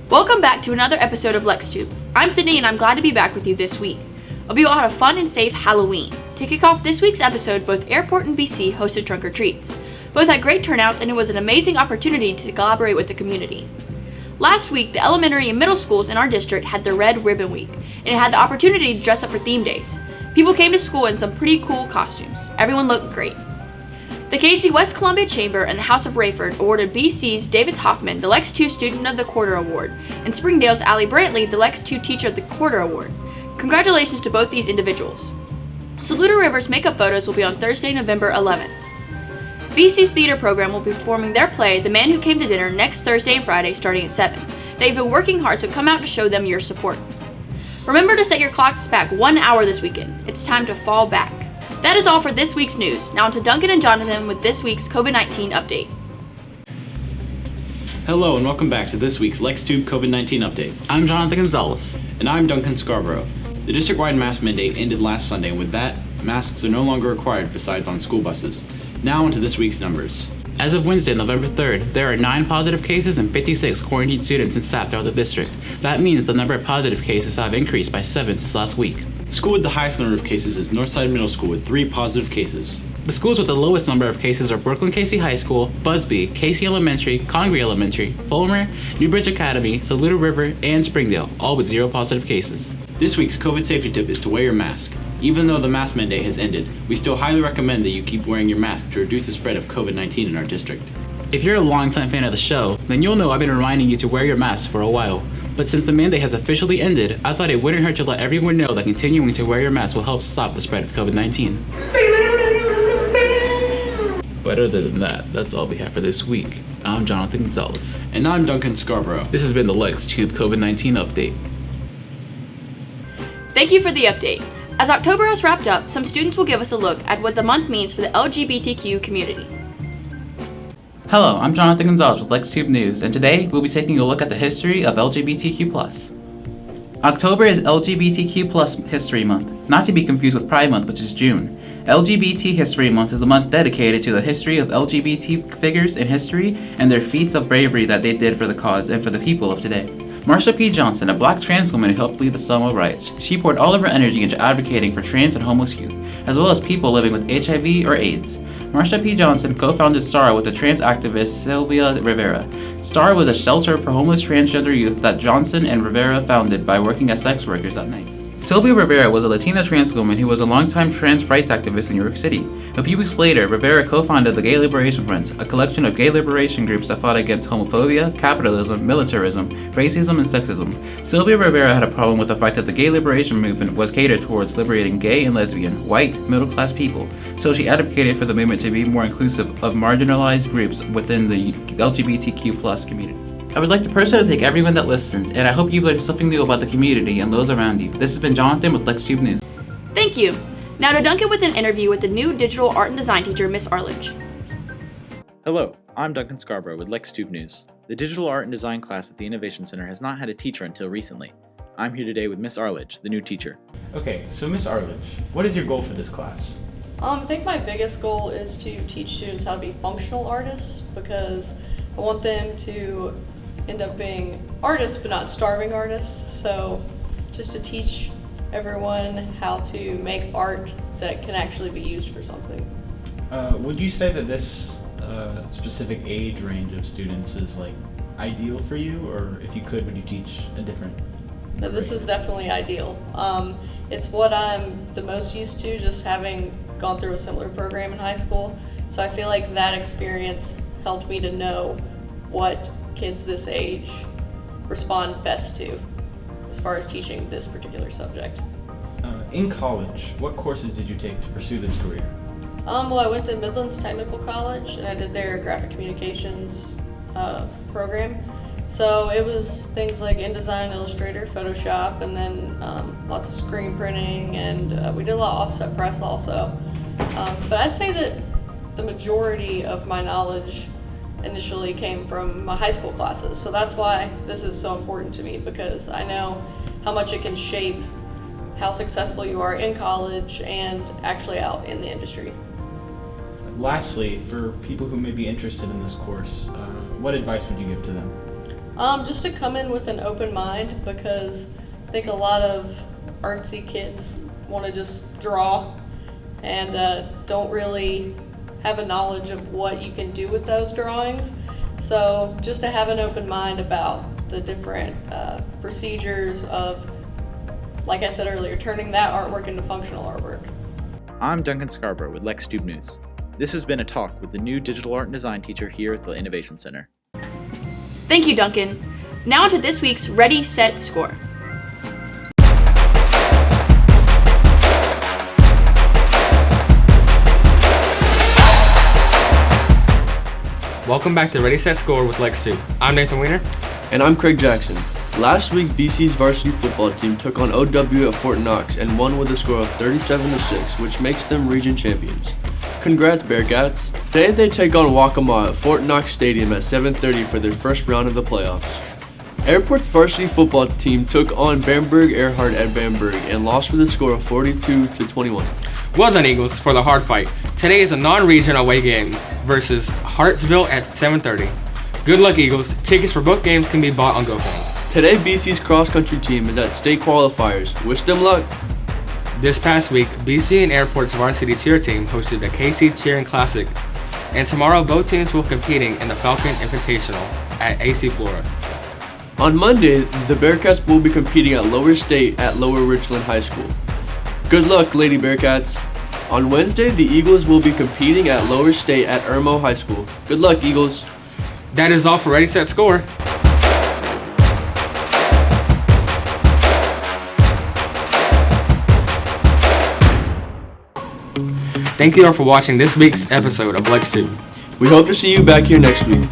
Welcome back to another episode of Lex2be. I'm Sydney and I'm glad to be back with you this week. Hope you all had a fun and safe Halloween. To kick off this week's episode, both Airport and BC hosted trunk or treats. Both had great turnouts and it was an amazing opportunity to collaborate with the community. Last week, the elementary and middle schools in our district had their Red Ribbon Week, and it had the opportunity to dress up for theme days. People came to school in some pretty cool costumes. Everyone looked great. The KC West Columbia Chamber and the House of Rayford awarded BC's Davis Hoffman the Lex2 Student of the Quarter Award, and Springdale's Allie Brantley the Lex2 Teacher of the Quarter Award. Congratulations to both these individuals. Saluda River's makeup photos will be on Thursday, November 11th. BC's theater program will be performing their play, The Man Who Came to Dinner, next Thursday and Friday starting at 7. They've been working hard, so come out to show them your support. Remember to set your clocks back 1 hour this weekend. It's time to fall back. That is all for this week's news. Now on to Duncan and Jonathan with this week's COVID-19 update. Hello and welcome back to this week's Lex2be COVID-19 update. I'm Jonathan Gonzalez. And I'm Duncan Scarborough. The district-wide mask mandate ended last Sunday, and with that, masks are no longer required besides on school buses. Now on to this week's numbers. As of Wednesday, November 3rd, there are 9 positive cases and 56 quarantined students and staff throughout the district. That means the number of positive cases have increased by 7 since last week. The school with the highest number of cases is Northside Middle School with 3 positive cases. The schools with the lowest number of cases are Brooklyn Casey High School, Busby, Casey Elementary, Congreve Elementary, Fulmer, Newbridge Academy, Saluda River, and Springdale, all with 0 positive cases. This week's COVID safety tip is to wear your mask. Even though the mask mandate has ended, we still highly recommend that you keep wearing your mask to reduce the spread of COVID-19 in our district. If you're a longtime fan of the show, then you'll know I've been reminding you to wear your mask for a while. But since the mandate has officially ended, I thought it wouldn't hurt to let everyone know that continuing to wear your mask will help stop the spread of COVID-19. But other than that, that's all we have for this week. I'm Jonathan Gonzalez. And I'm Duncan Scarborough. This has been the Lex2be COVID-19 update. Thank you for the update. As October has wrapped up, some students will give us a look at what the month means for the LGBTQ community. Hello, I'm Jonathan Gonzalez with Lex2be News, and today we'll be taking a look at the history of LGBTQ+. October is LGBTQ+ History Month, not to be confused with Pride Month, which is June. LGBT History Month is a month dedicated to the history of LGBT figures in history and their feats of bravery that they did for the cause and for the people of today. Marsha P. Johnson, a black trans woman who helped lead the Stonewall riots, she poured all of her energy into advocating for trans and homeless youth, as well as people living with HIV or AIDS. Marsha P. Johnson co-founded STAR with the trans activist Sylvia Rivera. STAR was a shelter for homeless transgender youth that Johnson and Rivera founded by working as sex workers at night. Sylvia Rivera was a Latina trans woman who was a longtime trans rights activist in New York City. A few weeks later, Rivera co-founded the Gay Liberation Front, a collection of gay liberation groups that fought against homophobia, capitalism, militarism, racism, and sexism. Sylvia Rivera had a problem with the fact that the gay liberation movement was catered towards liberating gay and lesbian, white, middle-class people, so she advocated for the movement to be more inclusive of marginalized groups within the LGBTQ+ community. I would like to personally thank everyone that listened, and I hope you've learned something new about the community and those around you. This has been Jonathan with Lex2be News. Thank you. Now to Duncan with an interview with the new digital art and design teacher, Miss Arledge. Hello, I'm Duncan Scarborough with Lex2be News. The digital art and design class at the Innovation Center has not had a teacher until recently. I'm here today with Miss Arledge, the new teacher. Okay, so Miss Arledge, what is your goal for this class? I think my biggest goal is to teach students how to be functional artists, because I want them to end up being artists but not starving artists. So just to teach everyone how to make art that can actually be used for something. Would you say that this specific age range of students is like ideal for you, or if you could, would you teach a different? No, this is definitely ideal. It's what I'm the most used to, just having gone through a similar program in high school. So I feel like that experience helped me to know what kids this age respond best to as far as teaching this particular subject. In college, what courses did you take to pursue this career? Well, I went to Midlands Technical College and I did their graphic communications program. So it was things like InDesign, Illustrator, Photoshop, and then lots of screen printing, and we did a lot of offset press also. But I'd say that the majority of my knowledge initially came from my high school classes. So that's why this is so important to me, because I know how much it can shape how successful you are in college and actually out in the industry. Lastly, for people who may be interested in this course, what advice would you give to them? Just to come in with an open mind, because I think a lot of artsy kids want to just draw and don't really have a knowledge of what you can do with those drawings. So just to have an open mind about the different procedures of, like I said earlier, turning that artwork into functional artwork. I'm Duncan Scarborough with Lex2be News. This has been a talk with the new digital art and design teacher here at the Innovation Center. Thank you, Duncan. Now on to this week's Ready, Set, Score. Welcome back to Ready, Set, Score with Lex2be. I'm Nathan Weiner. And I'm Craig Jackson. Last week, BC's varsity football team took on OW at Fort Knox and won with a score of 37-6, which makes them region champions. Congrats, Bearcats. Today they take on Waccamaw at Fort Knox Stadium at 7:30 for their first round of the playoffs. Airport's varsity football team took on Bamberg Earhart at Bamberg and lost with a score of 42-21. Well done, Eagles, for the hard fight. Today is a non-region away game versus Hartsville at 7:30. Good luck, Eagles. Tickets for both games can be bought on GoFundMe. Today, BC's cross-country team is at state qualifiers. Wish them luck. This past week, BC and Airport's varsity cheer team hosted the KC Cheering Classic, and tomorrow both teams will be competing in the Falcon Invitational at AC Flora. On Monday, the Bearcats will be competing at Lower State at Lower Richland High School. Good luck, Lady Bearcats. On Wednesday, the Eagles will be competing at Lower State at Irmo High School. Good luck, Eagles. That is all for Ready, Set, Score. Thank you all for watching this week's episode of Lex2be. We hope to see you back here next week.